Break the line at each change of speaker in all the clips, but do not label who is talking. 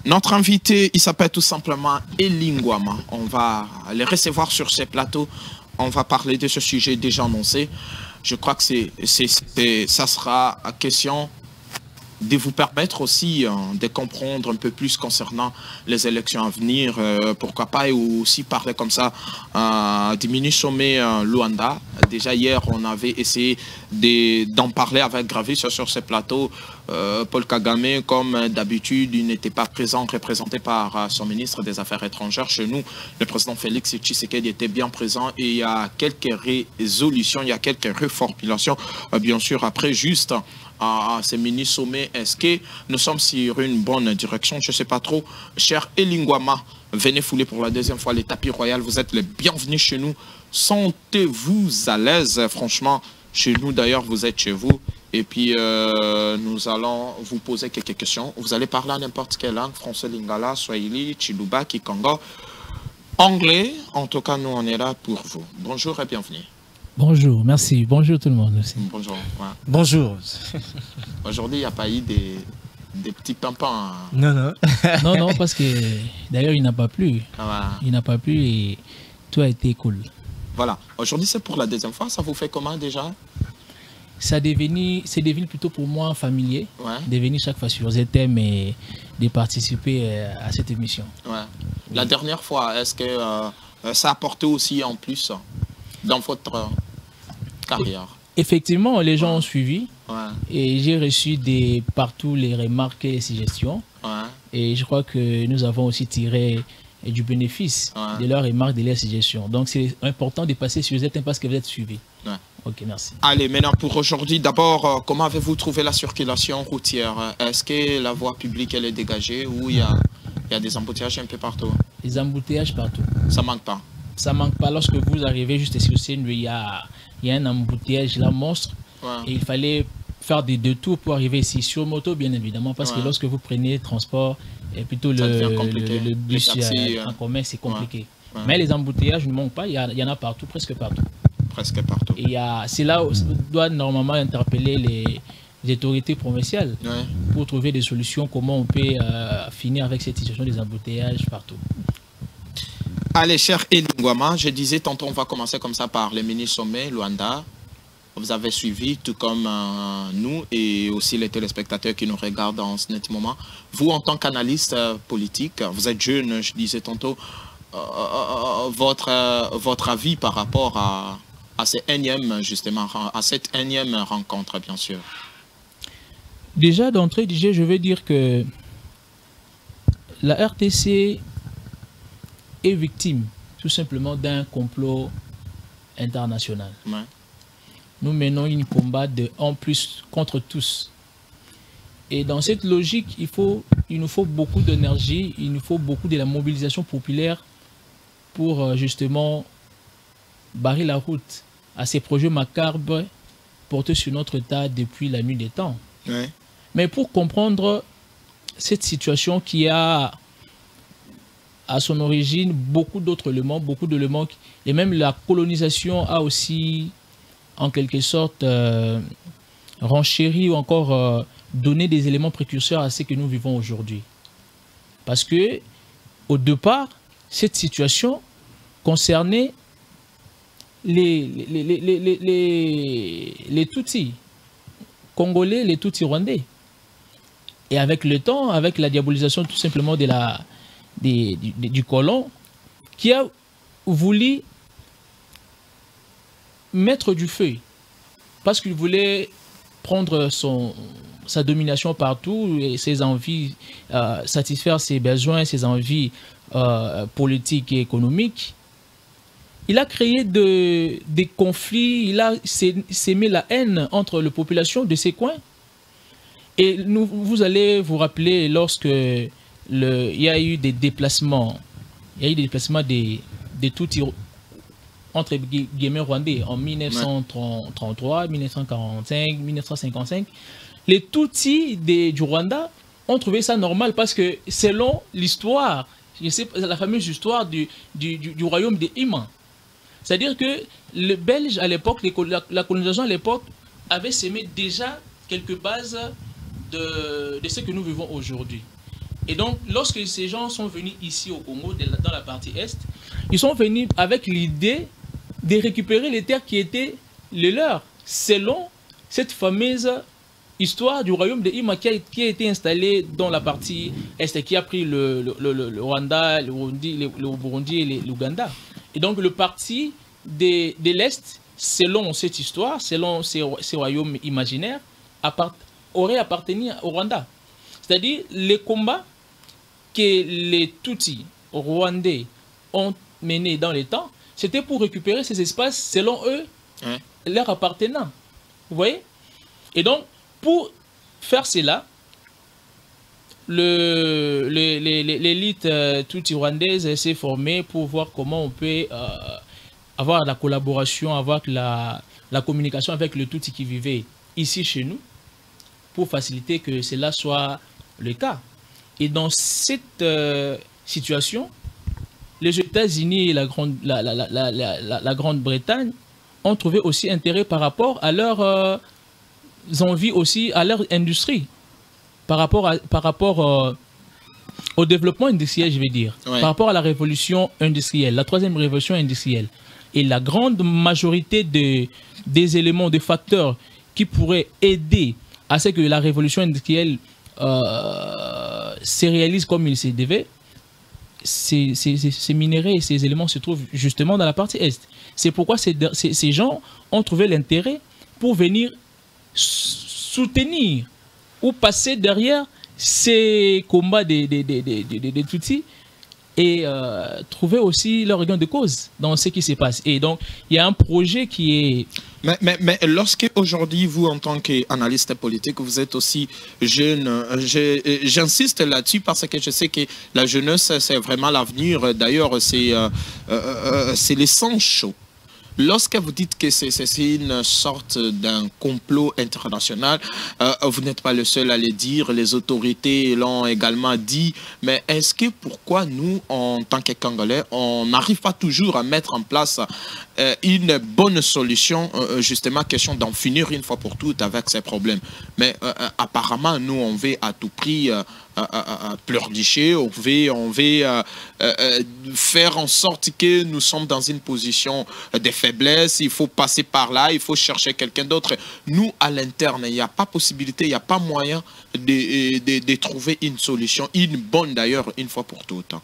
Notre invité, il s'appelle tout simplement Elie Ngouama. On va les recevoir sur ces plateaux. On va parler de ce sujet déjà annoncé. Je crois que ça sera question de vous permettre aussi de comprendre un peu plus concernant les élections à venir, pourquoi pas, et aussi parler comme ça du mini-sommet Luanda. Déjà hier, on avait essayé d'en parler avec Gravis sur ce plateau. Paul Kagame, comme d'habitude, il n'était pas présent, représenté par son ministre des Affaires étrangères. Chez nous, le président Félix Tshisekedi était bien présent et il y a quelques résolutions, il y a quelques reformulations, bien sûr, après juste à ces mini-sommets. Est-ce que nous sommes sur une bonne direction? Je ne sais pas trop. Cher Elie Ngouama, venez fouler pour la deuxième fois les tapis royaux. Vous êtes les bienvenus chez nous. Sentez-vous à l'aise, franchement. Chez nous, d'ailleurs, vous êtes chez vous. Et puis, nous allons vous poser quelques questions. Vous allez parler à n'importe quelle langue, français, lingala, swahili, chiluba, kikongo, anglais. En tout cas, nous, on est là pour vous. Bonjour et bienvenue.
Bonjour, merci. Bonjour tout le monde aussi.
Bonjour. Ouais.
Bonjour.
Aujourd'hui, il n'y a pas eu des petits pimpins.
Non, non.
Non, non, parce que d'ailleurs, il n'a pas plu.
Ah,
il n'a pas plu et tout a été cool.
Voilà. Aujourd'hui, c'est pour la deuxième fois. Ça vous fait comment déjà?
C'est devenu plutôt pour moi familier.
Ouais.
De venir chaque fois sur ZM et de participer à cette émission.
Ouais. La dernière fois, est-ce que ça a apporté aussi en plus dans votre carrière?
Effectivement, les gens ont suivi.
Ouais.
Et j'ai reçu partout les remarques et suggestions.
Ouais.
Et je crois que nous avons aussi tiré du bénéfice de leurs remarques, de leurs suggestions. Donc c'est important de passer sur ZM parce que vous êtes suivi. Ouais. Ok, merci.
Allez, maintenant pour aujourd'hui, d'abord, comment avez-vous trouvé la circulation routière? Est-ce que la voie publique elle est dégagée ou il y a des embouteillages un peu partout?
Les embouteillages partout.
Ça manque pas?
Ça manque pas. Lorsque vous arrivez juste sur scène, il y a un embouteillage là monstre. Ouais. Et il fallait faire des détours pour arriver ici sur moto, bien évidemment, parce que lorsque vous prenez transport et plutôt le bus en commun, c'est compliqué. Ouais. Ouais. Mais les embouteillages ne manquent pas, il y en a partout, presque partout.
Presque partout.
Et c'est là où on doit normalement interpeller les autorités provinciales pour trouver des solutions, comment on peut finir avec cette situation des embouteillages partout.
Allez, cher Elie Ngouama, je disais tantôt, on va commencer comme ça par le mini-sommet Luanda. Vous avez suivi, tout comme nous et aussi les téléspectateurs qui nous regardent en ce moment. Vous, en tant qu'analyste politique, vous êtes jeune, je disais tantôt, votre avis par rapport à cette énième rencontre, bien sûr.
Déjà, d'entrée de jeu, je veux dire que la RTC est victime tout simplement d'un complot international. Ouais. Nous menons une combat en plus contre tous. Et dans cette logique, il nous faut beaucoup d'énergie, il nous faut beaucoup de la mobilisation populaire pour justement barrer la route à ces projets macabres portés sur notre tas depuis la nuit des temps. Ouais. Mais pour comprendre cette situation qui a à son origine beaucoup d'autres éléments, et même la colonisation a aussi en quelque sorte renchéri ou encore donné des éléments précurseurs à ce que nous vivons aujourd'hui. Parce que au départ, cette situation concernait les Tutsis congolais, les Tutsis rwandais. Et avec le temps, avec la diabolisation tout simplement du colon, qui a voulu mettre du feu, parce qu'il voulait prendre sa domination partout et ses envies, satisfaire ses besoins, ses envies politiques et économiques. Il a créé des conflits, il a sémé la haine entre les populations de ces coins. Et vous allez vous rappeler lorsque il y a eu des déplacements, des Tutsis entre guillemets rwandais en 1933, 1945, 1955. Les Tutsis du Rwanda ont trouvé ça normal parce que selon l'histoire, la fameuse histoire du royaume des Iman, c'est-à-dire que les Belges à l'époque, la colonisation à l'époque avait sémé déjà quelques bases de ce que nous vivons aujourd'hui. Et donc, lorsque ces gens sont venus ici au Congo, dans la partie Est, ils sont venus avec l'idée de récupérer les terres qui étaient les leurs, selon cette fameuse histoire du royaume de Hima qui a été installé dans la partie Est, qui a pris le Rwanda, le Burundi et l'Ouganda. Et donc, le parti de l'Est, selon cette histoire, selon ces royaumes imaginaires, aurait appartenu au Rwanda. C'est-à-dire, les combats que les Tutsis rwandais ont menés dans les temps, c'était pour récupérer ces espaces, selon eux, leur appartenant. Vous voyez? Et donc, pour faire cela, l'élite Tutsi rwandaise s'est formée pour voir comment on peut avoir la collaboration, avoir la communication avec le Tutsi qui vivait ici chez nous, pour faciliter que cela soit le cas. Et dans cette situation, les États-Unis et la Grande-Bretagne ont trouvé aussi intérêt par rapport à leurs envies aussi, à leur industrie, par rapport au développement industriel, je vais dire, par rapport à la révolution industrielle, la troisième révolution industrielle. Et la grande majorité des éléments, des facteurs qui pourraient aider à ce que la révolution industrielle se réalise comme il se devait, ces minéraux et ces éléments se trouvent justement dans la partie Est. C'est pourquoi ces gens ont trouvé l'intérêt pour venir soutenir ou passer derrière ces combats des Tutsis et trouver aussi leur gain de cause dans ce qui se passe. Et donc, il y a un projet qui est...
Mais lorsque aujourd'hui, vous, en tant qu'analyste politique, vous êtes aussi jeune, j'insiste là-dessus parce que je sais que la jeunesse, c'est vraiment l'avenir. D'ailleurs, c'est les sang chauds. Lorsque vous dites que c'est une sorte d'un complot international, vous n'êtes pas le seul à le dire, les autorités l'ont également dit, mais est-ce que pourquoi nous, en tant que Congolais, on n'arrive pas toujours à mettre en place une bonne solution, justement, question d'en finir une fois pour toutes avec ces problèmes. Mais apparemment, nous, on veut à tout prix pleurnicher, on veut faire en sorte que nous sommes dans une position de faiblesse, il faut passer par là, il faut chercher quelqu'un d'autre. Nous, à l'interne, il n'y a pas possibilité, il n'y a pas moyen de trouver une solution, une bonne d'ailleurs, une fois pour toutes.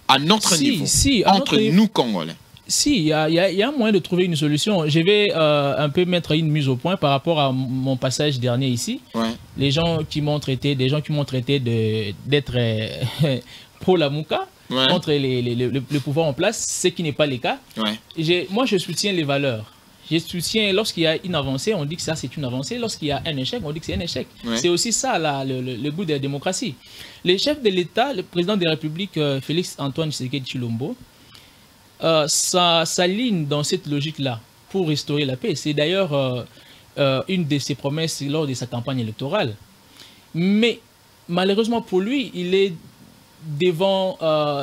À notre niveau, entre nous, Congolais.
Si, il y a un moyen de trouver une solution. Je vais un peu mettre une mise au point par rapport à mon passage dernier ici. Les gens qui m'ont traité, des gens qui m'ont traité d'être pro-Lamouka, contre le pouvoir en place, ce qui n'est pas le cas. Moi, je soutiens les valeurs. Je soutiens, lorsqu'il y a une avancée, on dit que ça c'est une avancée. Lorsqu'il y a un échec, on dit que c'est un échec. C'est aussi ça le goût de la démocratie. Les chefs de l'État, le président de la République, Félix-Antoine Tshisekedi Tshilombo, s'aligne dans cette logique-là pour restaurer la paix. C'est d'ailleurs une de ses promesses lors de sa campagne électorale. Mais malheureusement pour lui, il est devant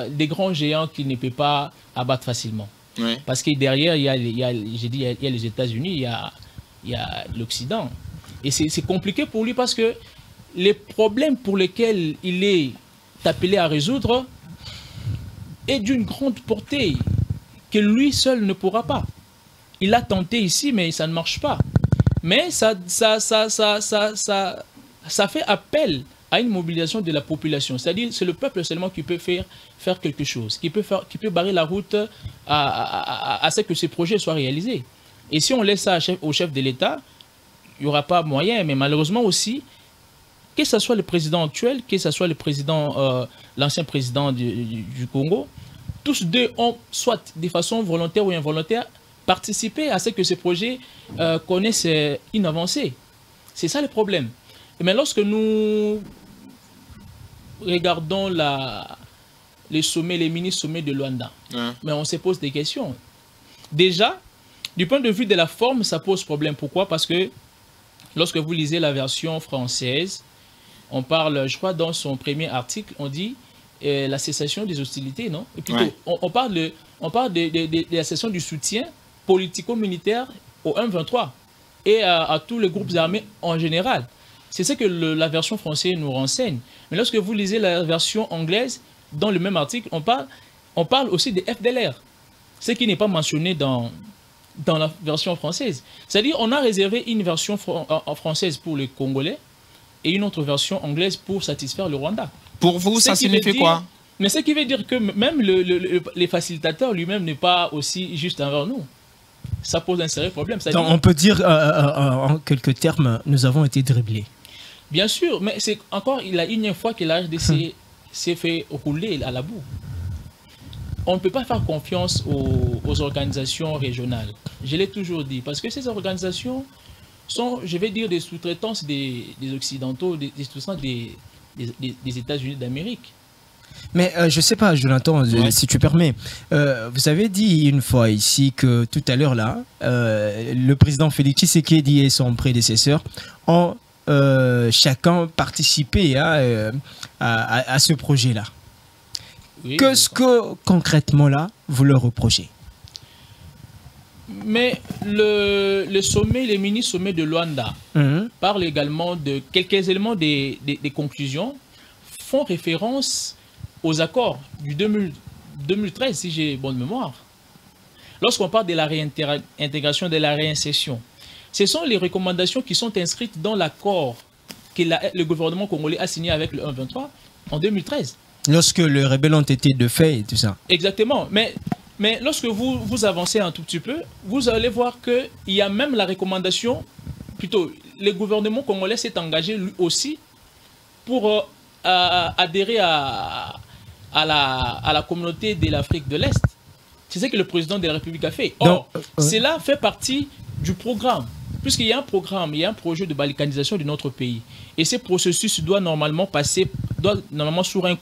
des grands géants qu'il ne peut pas abattre facilement. Parce que derrière, il y a les États-Unis, il y a l'Occident. Et c'est compliqué pour lui parce que les problèmes pour lesquels il est appelé à résoudre est d'une grande portée que lui seul ne pourra pas. Il a tenté ici, mais ça ne marche pas. Mais ça fait appel à une mobilisation de la population. C'est-à-dire c'est le peuple seulement qui peut faire quelque chose, qui peut barrer la route à ce que ces projets soient réalisés. Et si on laisse ça au chef de l'État, il n'y aura pas moyen. Mais malheureusement aussi, que ce soit le président actuel, que ce soit le président, l'ancien président du Congo, tous deux ont, soit de façon volontaire ou involontaire, participé à ce que ces projets connaissent une avancée. C'est ça le problème. Mais lorsque nous regardons les sommets, les mini-sommets de Luanda, mais on se pose des questions. Déjà, du point de vue de la forme, ça pose problème. Pourquoi? Parce que lorsque vous lisez la version française, on parle, je crois, dans son premier article, on dit la cessation des hostilités, non? Et plutôt, on parle de la cessation du soutien politico-militaire au M23 et à tous les groupes armés en général. C'est ce que la version française nous renseigne. Mais lorsque vous lisez la version anglaise, dans le même article, on parle aussi des FDLR. Ce qui n'est pas mentionné dans la version française. C'est-à-dire on a réservé une version française pour les Congolais et une autre version anglaise pour satisfaire le Rwanda.
Pour vous, ça signifie quoi?
Mais ce qui veut dire que même les facilitateurs lui-même n'est pas aussi juste envers nous. Ça pose un sérieux problème.
Donc, on peut dire en quelques termes, nous avons été dribblés.
Bien sûr, mais c'est encore la énième fois que la RDC s'est fait rouler à la boue. On ne peut pas faire confiance aux organisations régionales. Je l'ai toujours dit, parce que ces organisations sont, je vais dire, des sous-traitances des Occidentaux, des sous-traitants des États-Unis d'Amérique.
Mais je ne sais pas, Jonathan, si tu permets. Vous avez dit une fois ici que tout à l'heure, là, le président Félix Tshisekedi et son prédécesseur ont chacun participé à ce projet-là. Oui, qu'est-ce que, concrètement, là, vous leur reprochez?
Mais le sommet, les mini-sommets de Luanda parlent également de quelques éléments des conclusions, font référence aux accords du 2013, si j'ai bonne mémoire. Lorsqu'on parle de la réintégration, de la réinsertion, ce sont les recommandations qui sont inscrites dans l'accord que le gouvernement congolais a signé avec le 1-23 en 2013.
Lorsque les rebelles ont été de fait et tout ça.
Exactement. Mais lorsque vous avancez un tout petit peu, vous allez voir qu'il y a même la recommandation, plutôt, le gouvernement congolais s'est engagé lui aussi pour adhérer à la communauté de l'Afrique de l'Est. C'est ce que le président de la République a fait. Or, cela fait partie du programme. Puisqu'il y a un programme, il y a un projet de balkanisation de notre pays. Et ce processus doit normalement passer sur un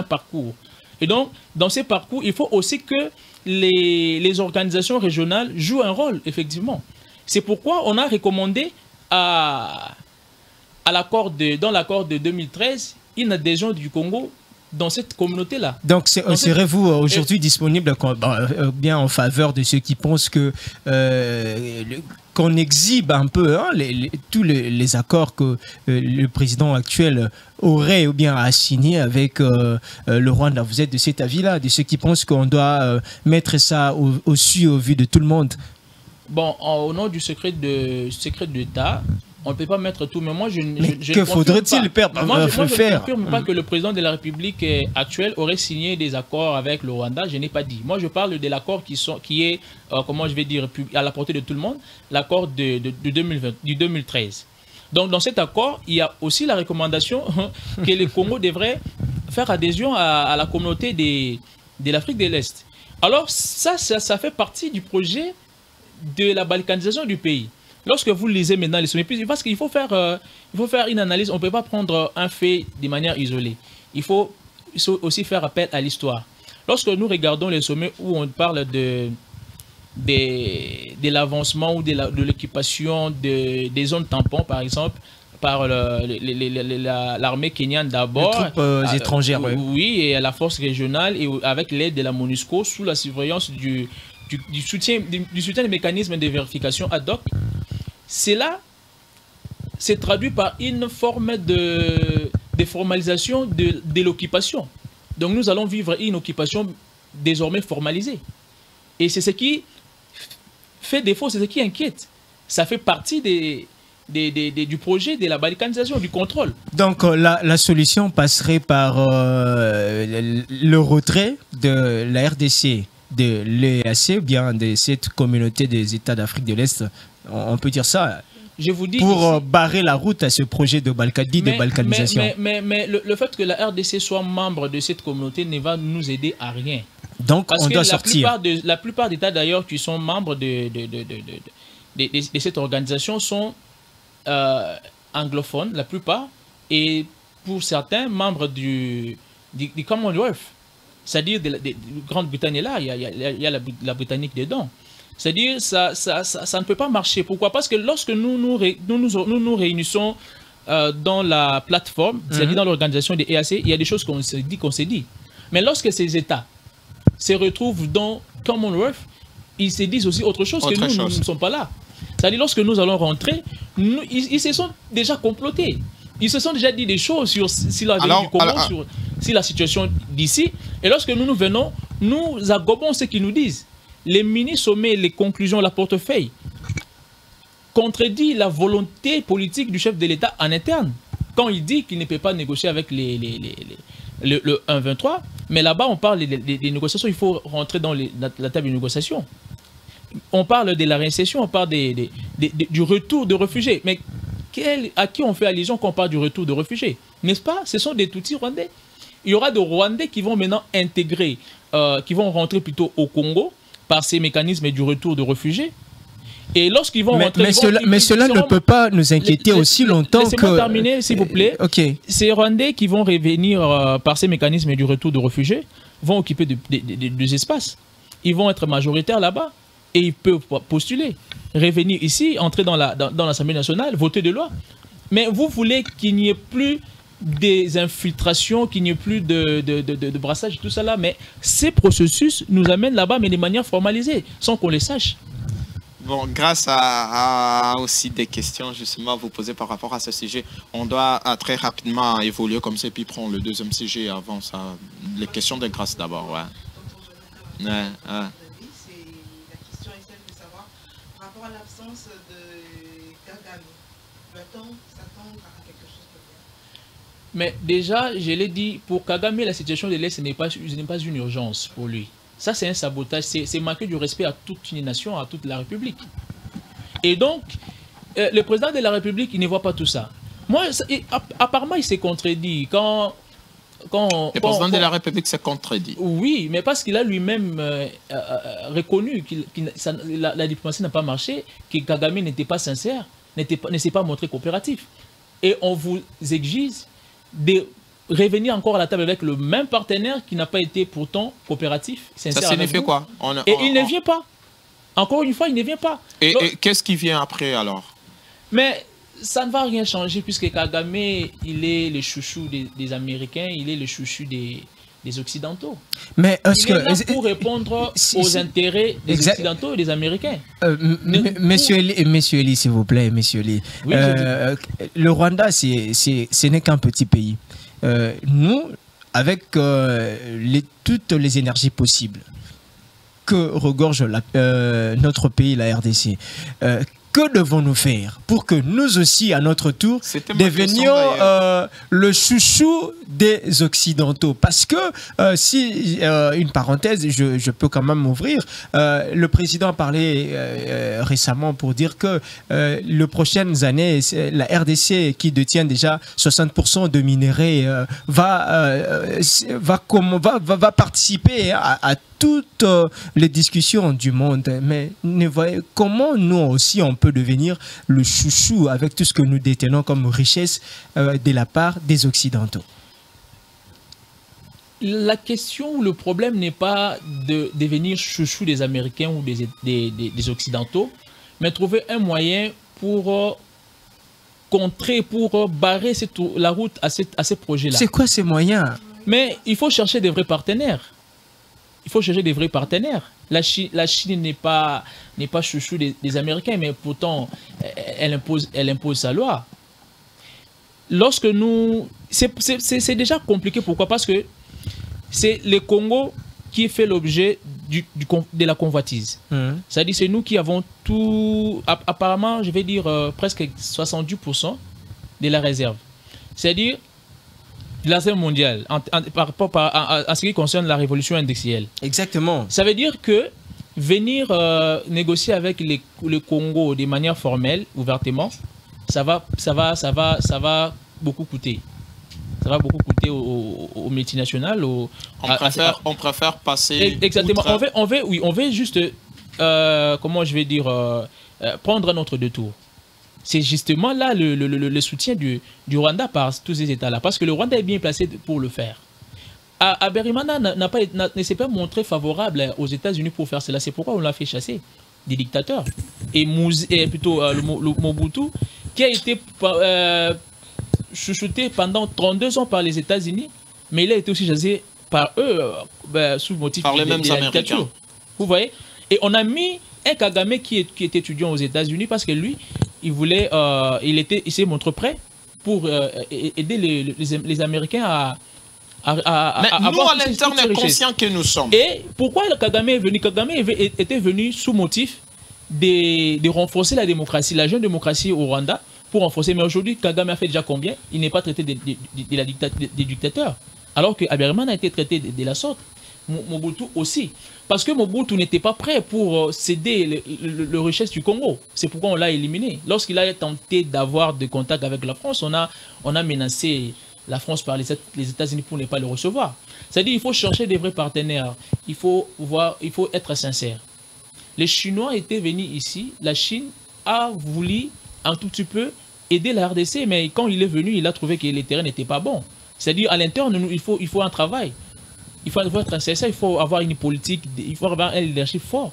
parcours. Et donc, dans ces parcours, il faut aussi que les organisations régionales jouent un rôle, effectivement. C'est pourquoi on a recommandé dans l'accord de 2013 une adhésion du Congo dans cette communauté-là. Donc,
serez-vous aujourd'hui disponible bien en faveur de ceux qui pensent que qu'on exhibe un peu tous les accords que le président actuel aurait ou bien a signé avec le Rwanda? Vous êtes de cet avis-là, de ceux qui pensent qu'on doit mettre ça au vu de tout le monde?
Bon, au nom du secret d'État, on ne peut pas mettre tout, mais moi je
que faudrait-il faire?
Moi je ne confirme pas que le président de la République actuelle aurait signé des accords avec le Rwanda, je n'ai pas dit. Moi je parle de l'accord qui est, comment je vais dire, à la portée de tout le monde, l'accord du 2013. Donc dans cet accord, il y a aussi la recommandation que le Congo devrait faire adhésion à la communauté de l'Afrique de l'Est. Alors ça fait partie du projet de la balkanisation du pays. Lorsque vous lisez maintenant les sommets, parce qu'il faut faire une analyse, on ne peut pas prendre un fait de manière isolée. Il faut aussi faire appel à l'histoire. Lorsque nous regardons les sommets où on parle de l'avancement ou de l'occupation des zones tampons, par exemple, par l'armée kenyane d'abord.
Les troupes étrangères,
oui, et la force régionale, et avec l'aide de la MONUSCO, sous la surveillance du soutien des mécanismes de vérification ad hoc. Cela s'est traduit par une forme de formalisation de l'occupation. Donc nous allons vivre une occupation désormais formalisée. Et c'est ce qui fait défaut, c'est ce qui inquiète. Ça fait partie du projet de la balkanisation, du contrôle.
Donc la solution passerait par le retrait de la RDC, de l'EAC, ou bien de cette communauté des États d'Afrique de l'Est, on peut dire ça,
je vous dis
pour barrer la route à ce projet de balkanisation.
Mais le fait que la RDC soit membre de cette communauté ne va nous aider à rien.
Donc on doit sortir.
La plupart d'États d'ailleurs qui sont membres de cette organisation sont anglophones, la plupart, et pour certains membres du Commonwealth. C'est-à-dire de Grande-Bretagne est là, il y a la Britannique dedans. C'est-à-dire ça ne peut pas marcher. Pourquoi? Parce que lorsque nous nous réunissons dans la plateforme, c'est-à-dire dans l'organisation des EAC, il y a des choses qu'on s'est dit. Mais lorsque ces États se retrouvent dans Commonwealth, ils se disent aussi autre chose que nous ne sommes pas là. C'est-à-dire lorsque nous allons rentrer, ils se sont déjà complotés. Ils se sont déjà dit des choses sur si la du Congo, sur la situation d'ici. Et lorsque nous venons, nous agobons ce qu'ils nous disent. Les mini-sommets, les conclusions, la portefeuille contredit la volonté politique du chef de l'État en interne. Quand il dit qu'il ne peut pas négocier avec le 1-23, mais là-bas, on parle des négociations, il faut rentrer dans la table de négociation. On parle de la réinsertion, on parle du retour de réfugiés. Mais à qui on fait allusion quand on parle du retour de réfugiés? N'est-ce pas? Ce sont des Tutsis rwandais. Il y aura des Rwandais qui vont maintenant intégrer, qui vont rentrer plutôt au Congo par ces mécanismes du retour de réfugiés. Et lorsqu'ils vont rentrer...
Mais cela ne peut pas nous inquiéter aussi longtemps que...
Laissez-moi terminer, s'il vous plaît.
Ok.
Ces Rwandais qui vont revenir par ces mécanismes du retour de réfugiés vont occuper des espaces. Ils vont être majoritaires là-bas et ils peuvent postuler, revenir ici, entrer dans l'Assemblée nationale, voter des lois. Mais vous voulez qu'il n'y ait plus des infiltrations, qu'il n'y ait plus de brassage, tout ça là. Mais ces processus nous amènent là-bas, mais de manière formalisée, sans qu'on les sache.
Bon, grâce à aussi des questions justement à vous poser par rapport à ce sujet, on doit très rapidement évoluer comme ça et puis prendre le deuxième sujet avant ça. Les questions de grâce d'abord, ouais.
C'est la question est celle de savoir par rapport à l'absence de Kagame. Doit-on s'attendre à quelque chose de bien?
Mais déjà, je l'ai dit, pour Kagame, la situation de l'Est n'est pas une urgence pour lui. Ça, c'est un sabotage, c'est manquer du respect à toute une nation, à toute la République. Et donc, le président de la République, il ne voit pas tout ça. Moi, apparemment, il s'est contredit.
Le président de la République s'est contredit.
Oui, mais parce qu'il a lui-même reconnu que la diplomatie n'a pas marché, que Kagame n'était pas sincère, ne s'est pas montré coopératif. Et on vous exige de revenir encore à la table avec le même partenaire qui n'a pas été pourtant coopératif, sincère.
Ça signifie quoi?
Il ne vient pas. Encore une fois, il ne vient pas.
Et qu'est-ce qui vient après alors?
Mais ça ne va rien changer puisque Kagame, il est le chouchou des Américains, il est le chouchou des Occidentaux.
Mais
il est là pour répondre aux intérêts des Occidentaux et des Américains.
Monsieur Eli, s'il vous plaît, monsieur Eli.
Oui,
le Rwanda, ce n'est qu'un petit pays. Nous, avec toutes les énergies possibles que regorge notre pays, la RDC, que devons-nous faire pour que nous aussi, à notre tour, devenions le chouchou des Occidentaux? Parce que, une parenthèse, je peux quand même m'ouvrir, le président a parlé récemment pour dire que les prochaines années, la RDC, qui détient déjà 60% de minerais, va participer à toutes les discussions du monde. Mais comment nous aussi on peut devenir le chouchou avec tout ce que nous détenons comme richesse de la part des Occidentaux?
La question ou le problème n'est pas de devenir chouchou des Américains ou des Occidentaux, mais trouver un moyen pour contrer, pour barrer la route à ces projets-là.
C'est quoi ces moyens?
Mais il faut chercher des vrais partenaires. Il faut chercher des vrais partenaires. La Chine n'est pas chouchou des Américains, mais pourtant, elle impose sa loi. Lorsque nous... C'est déjà compliqué. Pourquoi? Parce que c'est le Congo qui fait l'objet de la convoitise. C'est-à-dire c'est nous qui avons tout... Apparemment, je vais dire presque 70% de la réserve. C'est-à-dire la réserve mondiale par rapport à ce qui concerne la révolution industrielle.
Exactement.
Ça veut dire que venir négocier avec le Congo de manière formelle, ouvertement, ça va beaucoup coûter. Ça va beaucoup coûter aux multinationales. On
préfère passer...
Exactement. On veut juste, comment je vais dire, prendre notre détour. C'est justement là le soutien du Rwanda par tous ces États-là. Parce que le Rwanda est bien placé pour le faire. Habyarimana ne s'est pas montré favorable aux États-Unis pour faire cela. C'est pourquoi on l'a fait chasser des dictateurs. Et plutôt le Mobutu, qui a été chouchouté pendant 32 ans par les États-Unis, mais il a été aussi chassé par eux sous motif
par les mêmes
Américains. Vous voyez? Et on a mis un Kagame qui est étudiant aux États-Unis parce que lui, il s'est montré prêt pour aider les Américains à
Mais nous,
avoir
à l'interne,
toutes ces richesses.
conscients que nous sommes.
Et pourquoi le Kagame est venu? Kagame était venu sous motif de renforcer la démocratie, la jeune démocratie au Rwanda, pour renforcer. Mais aujourd'hui, Kagame a fait déjà combien? Il n'est pas traité des dictateurs. Alors que Habyarimana a été traité de la sorte. Mobutu aussi. Parce que Mobutu n'était pas prêt pour céder le richesse du Congo. C'est pourquoi on l'a éliminé. Lorsqu'il a tenté d'avoir des contacts avec la France, on a menacé la France par les États-Unis pour ne pas le recevoir. C'est-à-dire qu'il faut chercher des vrais partenaires. Il faut être sincère. Les Chinois étaient venus ici. La Chine a voulu un tout petit peu aider la RDC, mais quand il est venu, il a trouvé que les terrains n'étaient pas bons. C'est-à-dire à l'interne, il faut un travail. Il faut être sincère, il faut avoir une politique, il faut avoir un leadership fort.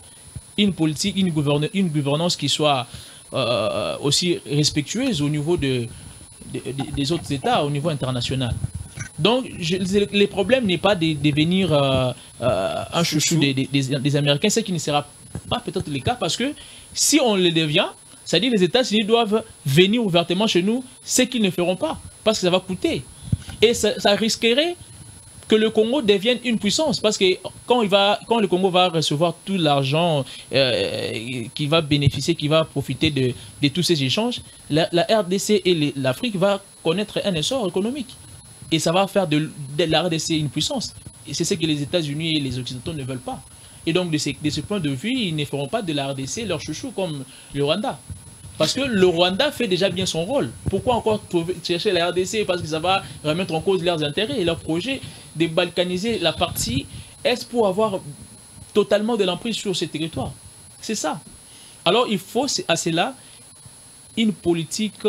Une politique, une gouvernance qui soit aussi respectueuse au niveau des autres États, au niveau international. Donc, le problème n'est pas de devenir un chouchou des Américains, ce qui ne sera pas peut-être le cas, parce que si on le devient, c'est-à-dire les États-Unis doivent venir ouvertement chez nous, ce qu'ils ne feront pas, parce que ça va coûter. Et ça risquerait que le Congo devienne une puissance, parce que quand le Congo va recevoir tout l'argent qui va bénéficier, qui va profiter de tous ces échanges, la RDC et l'Afrique va connaître un essor économique. Et ça va faire de la RDC une puissance. Et c'est ce que les États-Unis et les Occidentaux ne veulent pas. Et donc, de ce point de vue, ils ne feront pas de la RDC leur chouchou comme le Rwanda. Parce que le Rwanda fait déjà bien son rôle. Pourquoi encore chercher la RDC? Parce que ça va remettre en cause leurs intérêts et leur projet de balkaniser la partie est pour avoir totalement de l'emprise sur ces territoires. C'est ça. Alors il faut à cela une politique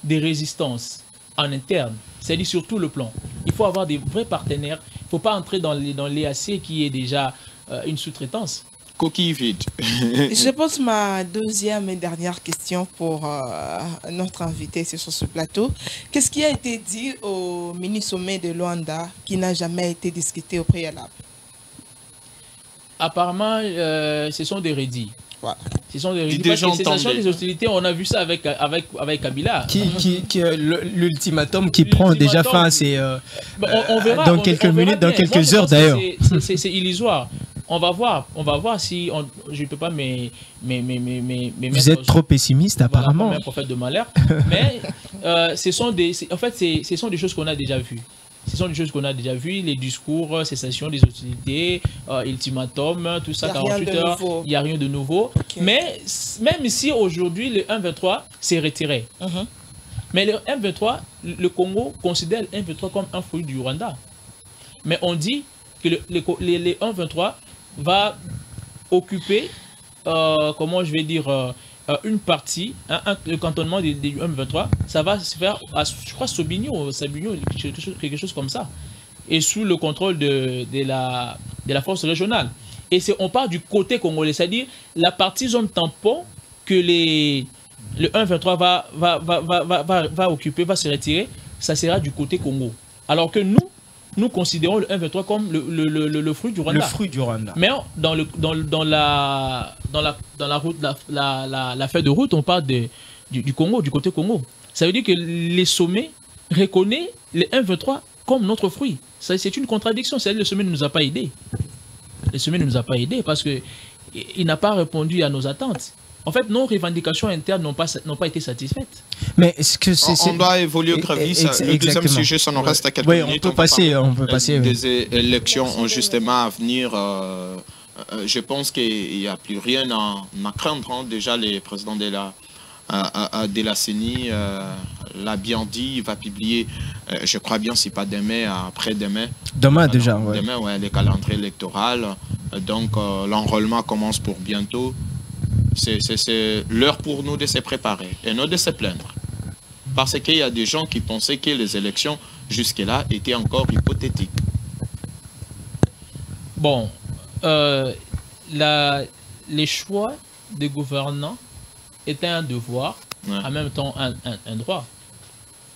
de résistance en interne, c'est-à-dire sur tout le plan. Il faut avoir des vrais partenaires. Il ne faut pas entrer dans l'EAC qui est déjà une sous-traitance.
Coquille vide.
Je pose ma deuxième et dernière question pour notre invité sur ce plateau. Qu'est-ce qui a été dit au mini-sommet de Luanda qui n'a jamais été discuté au préalable? Apparemment,
ce sont des redits.
Voilà.
Ce sont des redits. Parce que cessation des hostilités, on a vu ça avec Kabila.
L'ultimatum qui prend déjà fin, c'est
on verra,
dans quelques minutes, dans quelques heures d'ailleurs.
C'est illusoire. On va voir si je ne peux pas
vous êtes trop pessimiste apparemment.
Un prophète de malheur. Mais ce sont des choses qu'on a déjà vues. Ce sont des choses qu'on a déjà vues, les discours, cessation des hostilités, ultimatum, tout ça, 48 heures, il n'y a rien de nouveau. Okay. Mais même si aujourd'hui le 1-23 s'est retiré, mais le 1-23, le Congo considère le 1-23 comme un fruit du Rwanda. Mais on dit que les 1-23 va occuper, comment je vais dire, une partie, le cantonnement du 1-23, ça va se faire, je crois, Sabigno, quelque chose comme ça, et sous le contrôle de la force régionale. Et on part du côté congolais, c'est-à-dire la partie zone tampon que le 1-23 va occuper, va se retirer, ça sera du côté Congo. Alors que nous considérons le 1-23 comme le fruit du Rwanda.
Le fruit du Rwanda.
Mais dans la route, la feuille de route, on parle du Congo, du côté Congo. Ça veut dire que les sommets reconnaissent le 1-23 comme notre fruit. C'est une contradiction. C'est-à-dire que le sommet ne nous a pas aidés. Le sommet ne nous a pas aidés parce qu'il n'a pas répondu à nos attentes. En fait, nos revendications internes n'ont pas été satisfaites.
Mais est-ce que
on doit évoluer très vite. Le deuxième sujet, ça nous reste à quelques minutes.
On peut passer.
Des élections justement à venir. Je pense qu'il n'y a plus rien à craindre. Déjà, le président de la CENI l'a bien dit. Il va publier, je crois bien, si pas demain, après-demain.
Demain déjà, oui.
Demain, ouais, le calendrier électoral. Donc, l'enrôlement commence pour bientôt. C'est l'heure pour nous de se préparer et non de se plaindre. Parce qu'il y a des gens qui pensaient que les élections jusque-là étaient encore hypothétiques.
Bon, les choix des gouvernants étaient un devoir, en même temps un droit.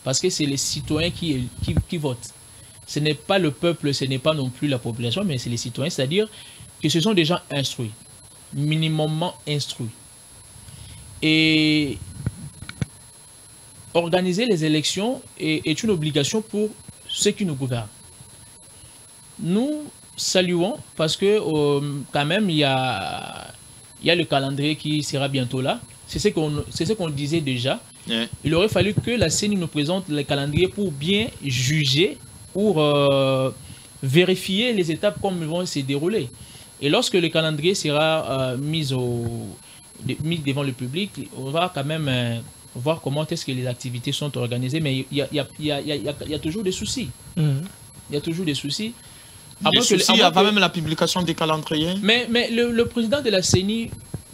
Parce que c'est les citoyens qui votent. Ce n'est pas le peuple, ce n'est pas non plus la population, mais c'est les citoyens, c'est-à-dire que ce sont des gens instruits. Minimumement instruits. Et organiser les élections est une obligation pour ceux qui nous gouvernent. Nous saluons parce que quand même il y a le calendrier qui sera bientôt là. C'est ce qu'on disait déjà.
Yeah.
Il aurait fallu que la CENI nous présente le calendrier pour bien juger, pour vérifier les étapes comme elles vont se dérouler. Et lorsque le calendrier sera mis devant le public, on va quand même voir comment est-ce que les activités sont organisées. Mais il y a toujours des soucis. Il y a toujours des soucis.
Avant même la publication des calendriers.
Mais le président de la CENI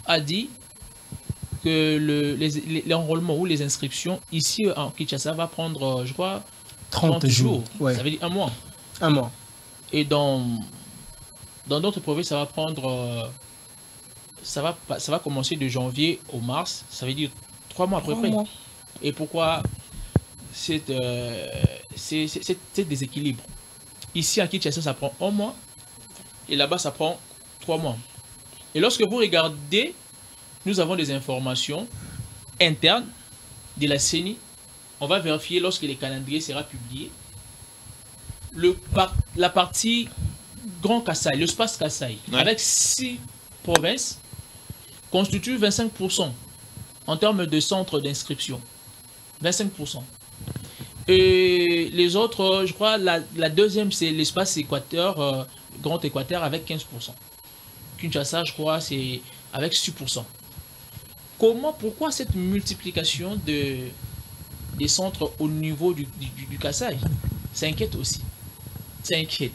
a dit que l'enrôlement ou les inscriptions ici en Kinshasa va prendre, je crois, 30 jours. Ouais. Ça veut dire un mois.
Un mois.
Et dans d'autres provinces, ça va prendre... ça va commencer de janvier au mars. Ça veut dire 3 mois à peu près. Et pourquoi c'est déséquilibre? Ici, à Kinshasa, ça prend 1 mois. Et là-bas, ça prend 3 mois. Et lorsque vous regardez, nous avons des informations internes de la CENI. On va vérifier lorsque les calendriers sera publié. La partie Grand Kasaï, l'espace Kasaï, avec 6 provinces, constitue 25% en termes de centres d'inscription. 25%. Et les autres, je crois, la deuxième, c'est l'espace Équateur, Grand Équateur, avec 15%. Kinshasa, je crois, c'est avec 6%. Pourquoi cette multiplication des centres au niveau du Kasaï? Ça inquiète aussi. Ça inquiète.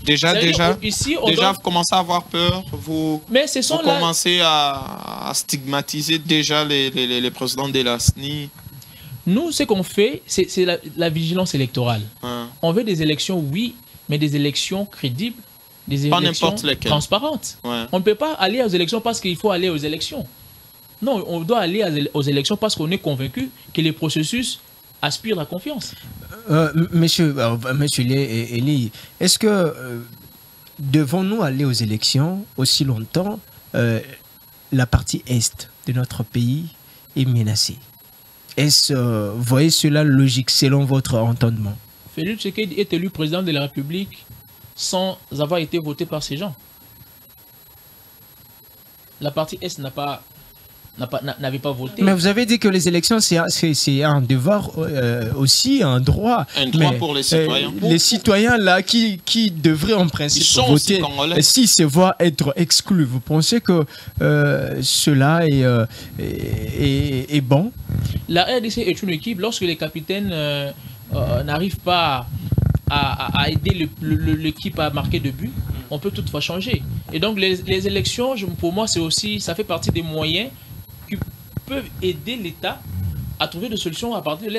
Déjà, vous commencez à avoir peur. Vous commencez à stigmatiser déjà les présidents de la CENI.
Nous, ce qu'on fait, c'est la vigilance électorale. On veut des élections, oui, mais des élections crédibles, des élections transparentes. On ne peut pas aller aux élections parce qu'il faut aller aux élections. Non, on doit aller aux élections parce qu'on est convaincu que les processus aspirent la confiance.
Monsieur Eli, est-ce que devons-nous aller aux élections aussi longtemps la partie est de notre pays est menacée? Est-ce, voyez cela logique selon votre entendement?
Félix Tshisekedi est élu président de la République sans avoir été voté par ces gens. La partie est n'avait pas voté.
Mais vous avez dit que les élections, c'est un devoir aussi, un droit.
Un droit pour les citoyens.
Les citoyens là qui devraient en principe voter, s'ils se voient être exclus, vous pensez que cela est bon?
La RDC est une équipe. Lorsque les capitaines n'arrivent pas à aider l'équipe à marquer de buts, on peut toutefois changer. Et donc les élections, pour moi, c'est aussi, ça fait partie des moyens qui peuvent aider l'État à trouver des solutions à partir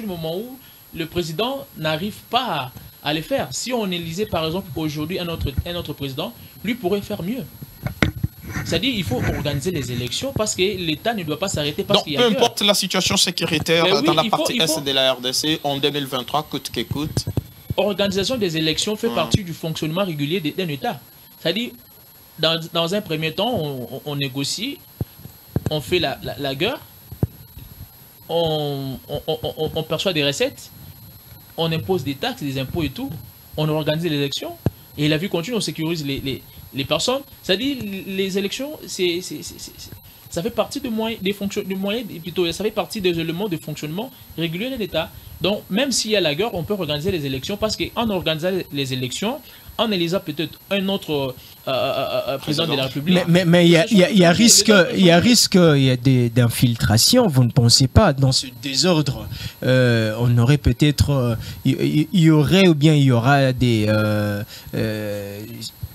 du moment où le président n'arrive pas à les faire. Si on élisait par exemple aujourd'hui un autre président, lui pourrait faire mieux. C'est-à-dire qu'il faut organiser les élections parce que l'État ne doit pas s'arrêter parce qu'il y a...
Peu importe la situation sécuritaire dans la partie est de la RDC en 2023, coûte que coûte.
Organisation des élections fait partie du fonctionnement régulier d'un État. C'est-à-dire, dans un premier temps, on négocie, on fait la guerre, on perçoit des recettes, on impose des taxes, des impôts et tout, on organise les élections, et la vie continue, on sécurise les personnes. C'est-à-dire, les élections, ça fait partie ça fait partie des éléments de fonctionnement régulier de l'État. Donc, même s'il y a la guerre, on peut organiser les élections parce qu'en organisant les élections, en élisant peut-être un autre président de la République.
Mais il y a risque d'infiltration, vous ne pensez pas? Dans ce désordre, on aurait peut-être, il y aura des...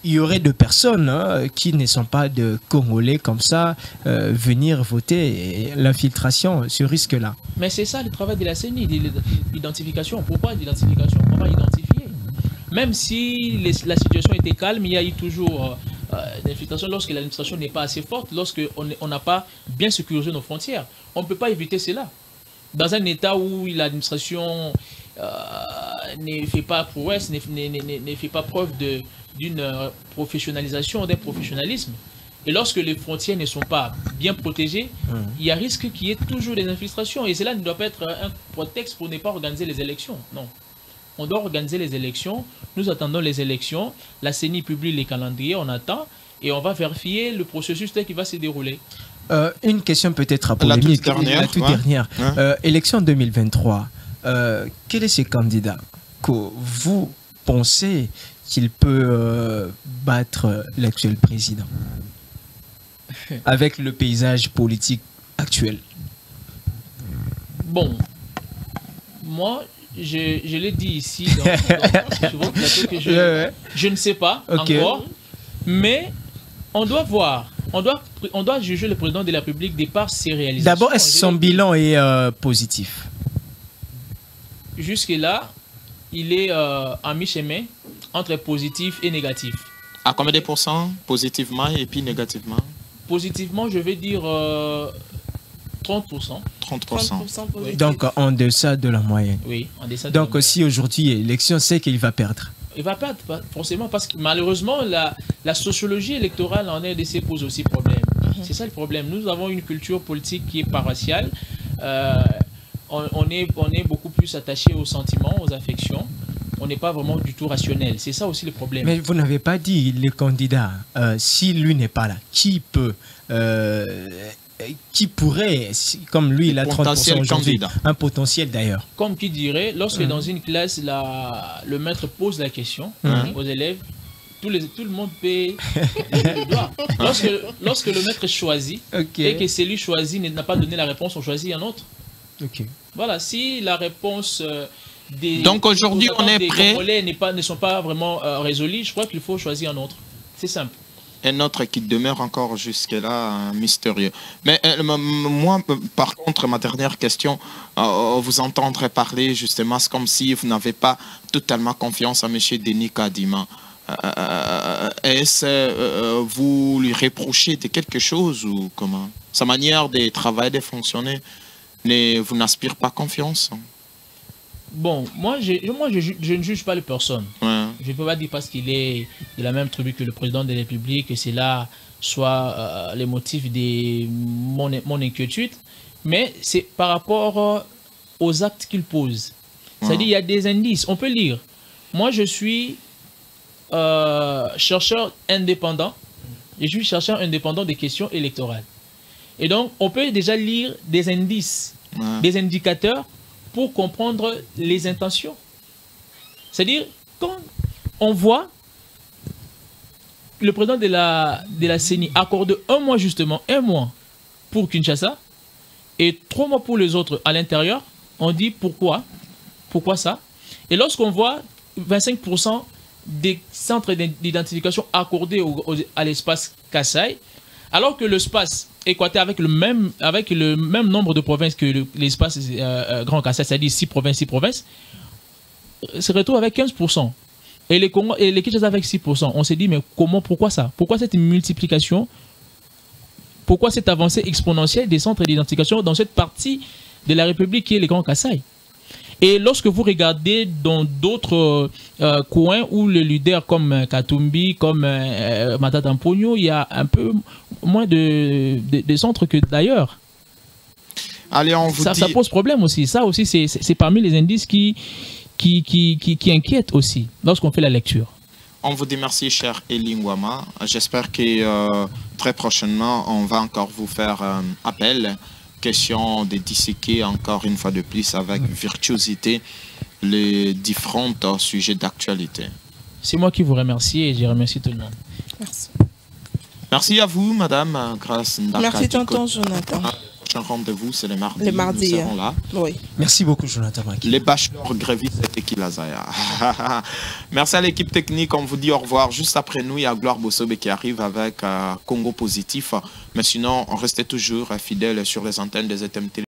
il y aurait de personnes qui ne sont pas de Congolais comme ça venir voter. L'infiltration, ce risque-là.
Mais c'est ça le travail de la CENI, l'identification. Pourquoi l'identification? On va identifier. Même si la situation était calme, il y a eu toujours l'infiltration lorsque l'administration n'est pas assez forte, lorsqu'on n'a pas bien sécurisé nos frontières. On ne peut pas éviter cela. Dans un État où l'administration ne fait pas prouesse, ne fait pas preuve d'une professionnalisation, d'un professionnalisme, Et lorsque les frontières ne sont pas bien protégées, il y a risque qu'il y ait toujours des infiltrations. Et cela ne doit pas être un prétexte pour ne pas organiser les élections. Non. On doit organiser les élections. Nous attendons les élections. La CENI publie les calendriers, on attend. Et on va vérifier le processus tel qu'il va se dérouler.
Une question peut-être à polémique. La toute dernière. Élection 2023. Quel est ce candidat que vous pensez qu'il peut battre l'actuel président avec le paysage politique actuel?
Bon, moi, je l'ai dit ici sur votre plateau que je ne sais pas encore, mais on doit voir, on doit juger le président de la République de par ses réalisations.
D'abord, est-ce que son bilan est positif?
Jusque-là, il est en mi-chemin entre positif et négatif.
À combien de pourcents positivement et puis négativement?
Positivement, je vais dire 30%.
30%.
Oui.
Donc, en deçà de la moyenne.
Oui, en deçà de
donc,
la moyenne.
si aujourd'hui il y a élection, c'est qu'il va perdre.
Il va perdre, forcément, parce que malheureusement, la sociologie électorale en RDC pose aussi problème. C'est ça le problème. Nous avons une culture politique qui est paroissiale. On est beaucoup plus attaché aux sentiments, aux affections. On n'est pas vraiment du tout rationnel. C'est ça aussi le problème.
Mais vous n'avez pas dit le candidat. Si lui n'est pas là, qui peut, qui pourrait, comme lui, il a 30% aujourd'hui, un potentiel d'ailleurs.
Comme qui dirait, lorsque dans une classe, le maître pose la question aux élèves, tout le monde peut lever le doigt. Lorsque le maître choisit et que celui choisi n'a pas donné la réponse, on choisit un autre. Voilà, si la réponse
donc aujourd'hui on est prêt,
ne sont pas vraiment résolues, je crois qu'il faut choisir un autre. C'est simple.
Un autre qui demeure encore jusque-là mystérieux. Mais moi, par contre, ma dernière question, vous entendrez parler justement, c'est comme si vous n'avez pas totalement confiance en M. Denis Kadima. Est-ce vous lui reprochez de quelque chose ou comment? Sa manière de travailler, de fonctionner, vous n'aspirez pas confiance?
Bon, moi je ne juge pas les personnes. Je ne peux pas dire parce qu'il est de la même tribu que le président de la République que cela soit les motifs de mon inquiétude. Mais c'est par rapport aux actes qu'il pose. C'est-à-dire il y a des indices. On peut lire. Moi je suis chercheur indépendant. Je suis chercheur indépendant des questions électorales. Et donc on peut déjà lire des indices, des indicateurs pour comprendre les intentions. C'est-à-dire, quand on voit le président de la CENI accorde un mois pour Kinshasa et 3 mois pour les autres à l'intérieur, on dit pourquoi? Pourquoi ça? Et lorsqu'on voit 25% des centres d'identification accordés à l'espace Kasaï, alors que l'espace Équateur avec le même nombre de provinces que l'espace Grand Kasaï, c'est-à-dire 6 provinces, se retrouve avec 15%. Et les Kinshasa avec 6%. On s'est dit, mais comment, pourquoi ça? Pourquoi cette multiplication? Pourquoi cette avancée exponentielle des centres d'identification dans cette partie de la République qui est le Grand Kasaï? Et lorsque vous regardez dans d'autres coins où le leader comme Katumbi, comme Matata Mponyo, il y a un peu moins de centres que d'ailleurs.
Allez, ça
pose problème aussi. Ça aussi, c'est parmi les indices qui inquiètent aussi lorsqu'on fait la lecture.
On vous dit merci, cher Elie Ngouama. J'espère que très prochainement, on va encore vous faire appel. Question de disséquer encore une fois de plus avec virtuosité les différents sujets d'actualité.
C'est moi qui vous remercie et je remercie tout le monde.
Merci.
Merci à vous, madame Grace Ndaka.
Merci, tonton Jonathan.
Le prochain rendez-vous, c'est le mardi.
Le mardi.
Nous serons là.
Oui.
Merci beaucoup, Jonathan.
Les bachelors grévistes, c'était Kilazaya. Merci à l'équipe technique. On vous dit au revoir. Juste après nous, il y a Gloire Bossobe qui arrive avec Congo Positif. Mais sinon, on restait toujours fidèles sur les antennes des ETMT.